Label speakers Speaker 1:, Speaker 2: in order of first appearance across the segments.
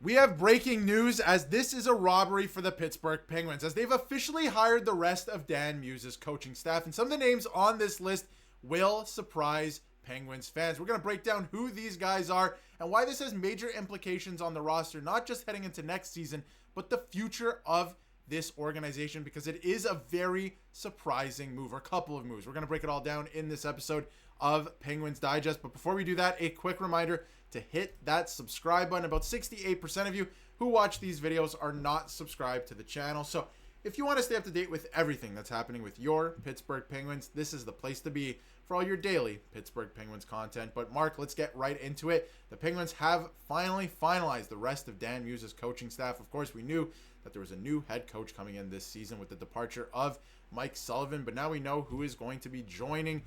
Speaker 1: We have breaking news, as this is a robbery for the Pittsburgh Penguins, as they've officially hired the rest of Dan Muse's coaching staff, and some of the names on this list will surprise Penguins fans. We're going to break down who these guys are and why this has major implications on the roster, not just heading into next season, but the future of this organization, because it is a very surprising move, or a couple of moves. We're going to break it all down in this episode of Penguins Digest. But before we do that, a quick reminder to hit that subscribe button. About 68% of you who watch these videos are not subscribed to the channel. So if you want to stay up to date with everything that's happening with your Pittsburgh Penguins, this is the place to be for all your daily Pittsburgh Penguins content. But Mark, let's get right into it. The Penguins have finally finalized the rest of Dan Muse's coaching staff. Of course, we knew that there was a new head coach coming in this season with the departure of Mike Sullivan, but now we know who is going to be joining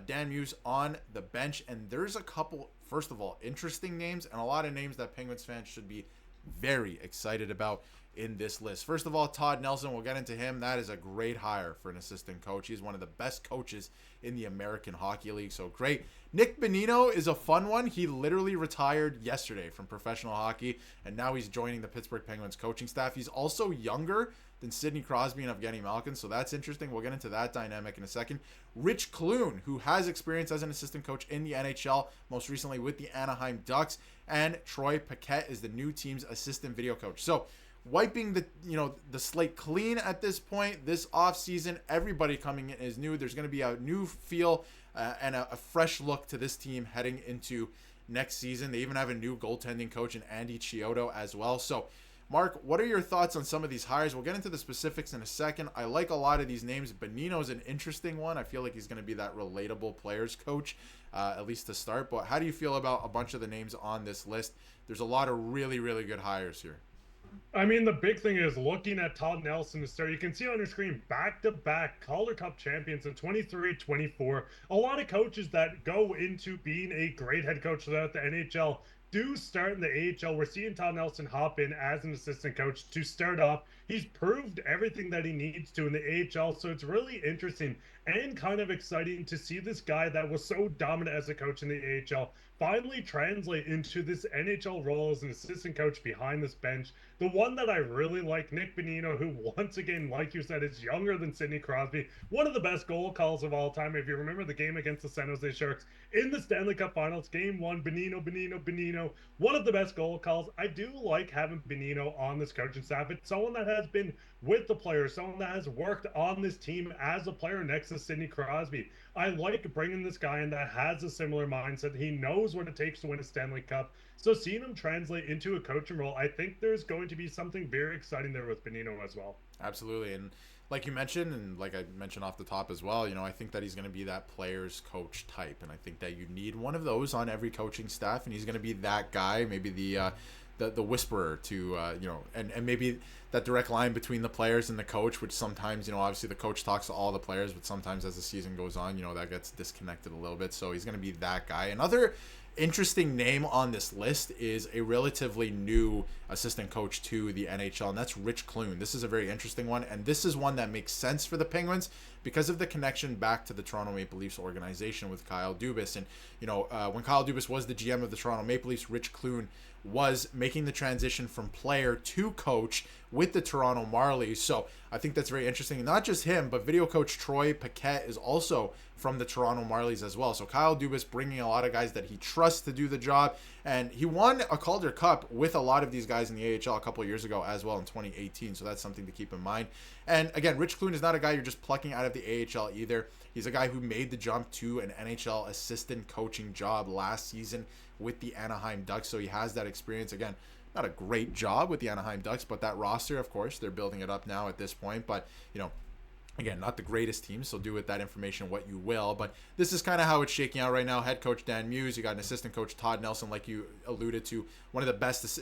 Speaker 1: Dan Muse on the bench. And there's a couple, first of all, interesting names, and a lot of names that Penguins fans should be very excited about in this list. First of all, Todd Nelson, we'll get into him. That is a great hire for an assistant coach. He's one of the best coaches in the American Hockey League, so great. Nick Bonino is a fun one. He literally retired yesterday from professional hockey, and now he's joining the Pittsburgh Penguins coaching staff. He's also younger than Sidney Crosby and Evgeni Malkin, so that's interesting. We'll get into that dynamic in a second. Rich Clune, who has experience as an assistant coach in the NHL, most recently with the Anaheim Ducks, and Troy Paquette is the new team's assistant video coach. So wiping the slate clean at this point, this offseason, everybody coming in is new. There's going to be a new feel and a fresh look to this team heading into next season. They even have a new goaltending coach in Andy Chiodo as well. So Mark, what are your thoughts on some of these hires? We'll get into the specifics in a second. I like a lot of these names. Bonino's an interesting one. I feel like he's going to be that relatable players coach, at least to start. But how do you feel about a bunch of the names on this list? There's a lot of really, really good hires here.
Speaker 2: I mean, the big thing is looking at Todd Nelson to start. You can see on your screen back-to-back Calder Cup champions in 23-24. A lot of coaches that go into being a great head coach throughout the NHL do start in the AHL. We're seeing Todd Nelson hop in as an assistant coach to start off. He's proved everything that he needs to in the AHL, so it's really interesting and kind of exciting to see this guy that was so dominant as a coach in the AHL finally translate into this NHL role as an assistant coach behind this bench. The one that I really like, Nick Bonino, who once again, like you said, is younger than Sidney Crosby, one of the best goal calls of all time. If you remember the game against the San Jose Sharks in the Stanley Cup Finals, Game 1, Bonino, one of the best goal calls. I do like having Bonino on this coaching staff. It's someone that has been with the players, someone that has worked on this team as a player next to Sidney Crosby. I like bringing this guy in that has a similar mindset. He knows what it takes to win a Stanley Cup. So seeing him translate into a coaching role, I think there's going to be something very exciting there with Bonino as well.
Speaker 1: Absolutely. And like you mentioned, and like I mentioned off the top as well, I think that he's going to be that player's coach type. And I think that you need one of those on every coaching staff. And he's going to be that guy, maybe the whisperer to, and maybe that direct line between the players and the coach, which sometimes, obviously the coach talks to all the players, but sometimes as the season goes on, that gets disconnected a little bit. So he's going to be that guy. Another interesting name on this list is a relatively new assistant coach to the NHL, and that's Rich Clune. This is a very interesting one, and this is one that makes sense for the Penguins because of the connection back to the Toronto Maple Leafs organization with Kyle Dubas. And, when Kyle Dubas was the GM of the Toronto Maple Leafs, Rich Clune was making the transition from player to coach with the Toronto Marlies. So I think that's very interesting. Not just him, but video coach Troy Paquette is also from the Toronto Marlies as well. So Kyle Dubas bringing a lot of guys that he trusts to do the job. And he won a Calder Cup with a lot of these guys in the AHL a couple of years ago as well in 2018. So that's something to keep in mind. And again, Rich Clune is not a guy you're just plucking out of the AHL either. He's a guy who made the jump to an NHL assistant coaching job last season with the Anaheim Ducks. So he has that experience. Again, not a great job with the Anaheim Ducks, but that roster, of course, they're building it up now at this point. But, again, not the greatest team, so do with that information what you will. But this is kind of how it's shaking out right now. Head coach Dan Muse, you got an assistant coach Todd Nelson, like you alluded to, one of the best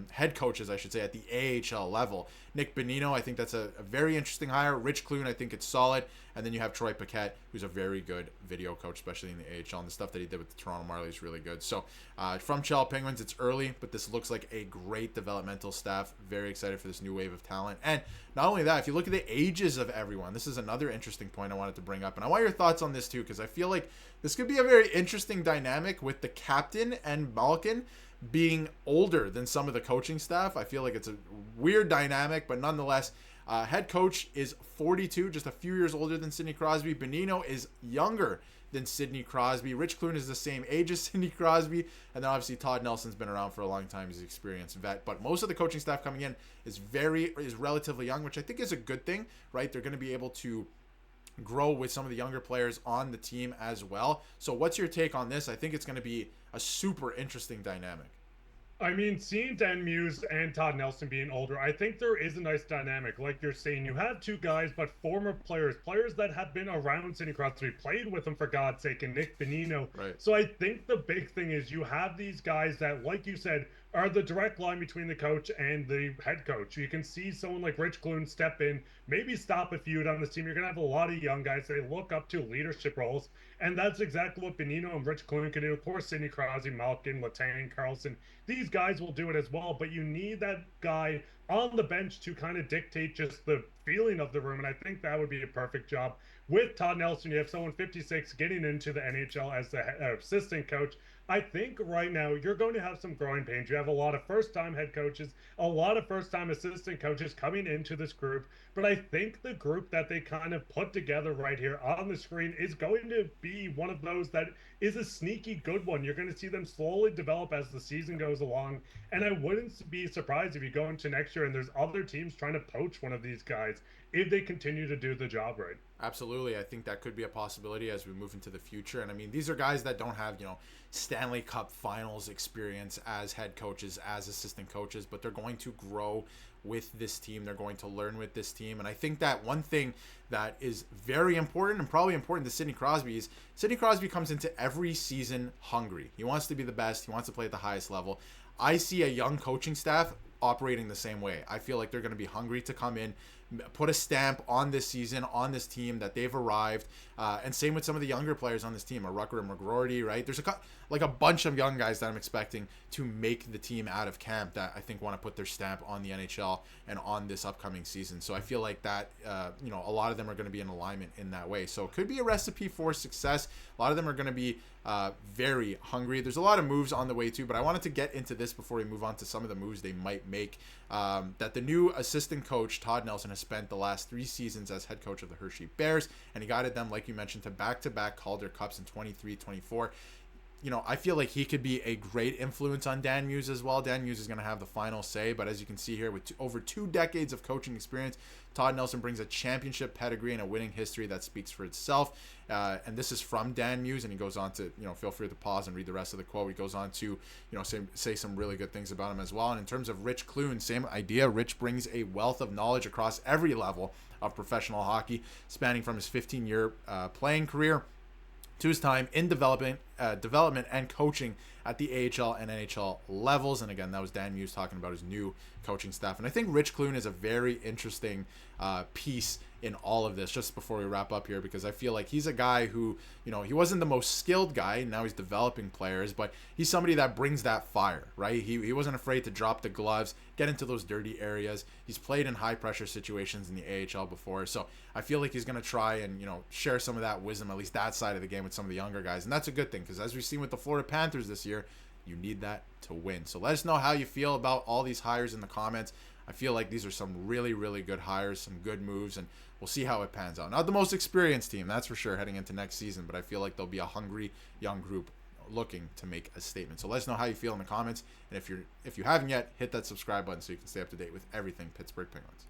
Speaker 1: head coaches, I should say, at the AHL level. Nick Bonino, I think that's a very interesting hire. Rich Clune, I think it's solid. And then you have Troy Paquette, who's a very good video coach, especially in the AHL. And the stuff that he did with the Toronto Marlies is really good. So from Chell Penguins, it's early, but this looks like a great developmental staff. Very excited for this new wave of talent. And not only that, if you look at the ages of everyone, this is another interesting point I wanted to bring up. And I want your thoughts on this too, because I feel like this could be a very interesting dynamic with the captain and Malkin. being older than some of the coaching staff. I feel like it's a weird dynamic, but nonetheless, head coach is 42, just a few years older than Sidney Crosby. Bonino is younger than Sidney Crosby. Rich Clune is the same age as Sidney Crosby. And then obviously Todd Nelson's been around for a long time. He's an experienced vet. But most of the coaching staff coming in is relatively young, which I think is a good thing, right? They're going to be able to grow with some of the younger players on the team as well. So what's your take on this? I think it's going to be a super interesting dynamic.
Speaker 2: I mean, seeing Dan Muse and Todd Nelson being older, I think there is a nice dynamic. Like you're saying, you have two guys, but former players that have been around Sidney Crosby, played with him for God's sake, and Nick Bonino.
Speaker 1: Right.
Speaker 2: So I think the big thing is you have these guys that, like you said, are the direct line between the coach and the head coach. You can see someone like Rich Clune step in, maybe stop a feud on this team. You're going to have a lot of young guys that they look up to leadership roles, and that's exactly what Bonino and Rich Clune can do. Of course, Sidney Crosby, Malkin, Letang, Karlsson, these guys will do it as well, but you need that guy on the bench to kind of dictate just the feeling of the room, and I think that would be a perfect job. With Todd Nelson, you have someone 56 getting into the NHL as the assistant coach. I think right now you're going to have some growing pains. You have a lot of first-time head coaches, a lot of first-time assistant coaches coming into this group, but I think the group that they kind of put together right here on the screen is going to be one of those that is a sneaky good one. You're going to see them slowly develop as the season goes along, and I wouldn't be surprised if you go into next year and there's other teams trying to poach one of these guys if they continue to do the job right.
Speaker 1: Absolutely. I think that could be a possibility as we move into the future. And I mean, these are guys that don't have, Stanley Cup finals experience as head coaches, as assistant coaches, but they're going to grow with this team. They're going to learn with this team. And I think that one thing that is very important and probably important to Sidney Crosby is Sidney Crosby comes into every season hungry. He wants to be the best. He wants to play at the highest level. I see a young coaching staff operating the same way. I feel like they're going to be hungry to come in, put a stamp on this season, on this team, that they've arrived. And same with some of the younger players on this team, a Rucker and McGroarty, right? There's a bunch of young guys that I'm expecting to make the team out of camp that I think want to put their stamp on the NHL and on this upcoming season. So I feel like that, a lot of them are going to be in alignment in that way. So it could be a recipe for success. A lot of them are going to be very hungry. There's a lot of moves on the way too, but I wanted to get into this before we move on to some of the moves they might make. That the new assistant coach, Todd Nelson, has spent the last 3 seasons as head coach of the Hershey Bears, and he guided them, like you mentioned, to back-to-back Calder Cups in 23-24. I feel like he could be a great influence on Dan Muse as well. Dan Muse is going to have the final say, but as you can see here, with over 2 decades of coaching experience, Todd Nelson brings a championship pedigree and a winning history that speaks for itself. And this is from Dan Muse, and he goes on to, feel free to pause and read the rest of the quote. He goes on to, say some really good things about him as well. And in terms of Rich Clune, same idea. Rich brings a wealth of knowledge across every level of professional hockey, spanning from his 15-year playing career to his time in development and coaching at the AHL and NHL levels. And again, that was Dan Muse talking about his new coaching staff. And I think Rich Clune is a very interesting piece in all of this, just before we wrap up here, because I feel like he's a guy who, he wasn't the most skilled guy. Now he's developing players, but he's somebody that brings that fire, right? He wasn't afraid to drop the gloves, get into those dirty areas. He's played in high pressure situations in the AHL before. So I feel like he's going to try and, share some of that wisdom, at least that side of the game, with some of the younger guys. And that's a good thing, because as we've seen with the Florida Panthers this year, you need that to win. So let us know how you feel about all these hires in the comments. I feel like these are some really, really good hires, some good moves, and we'll see how it pans out. Not the most experienced team, that's for sure, heading into next season, but I feel like they'll be a hungry young group looking to make a statement. So let us know how you feel in the comments, and if you haven't yet, hit that subscribe button so you can stay up to date with everything Pittsburgh Penguins.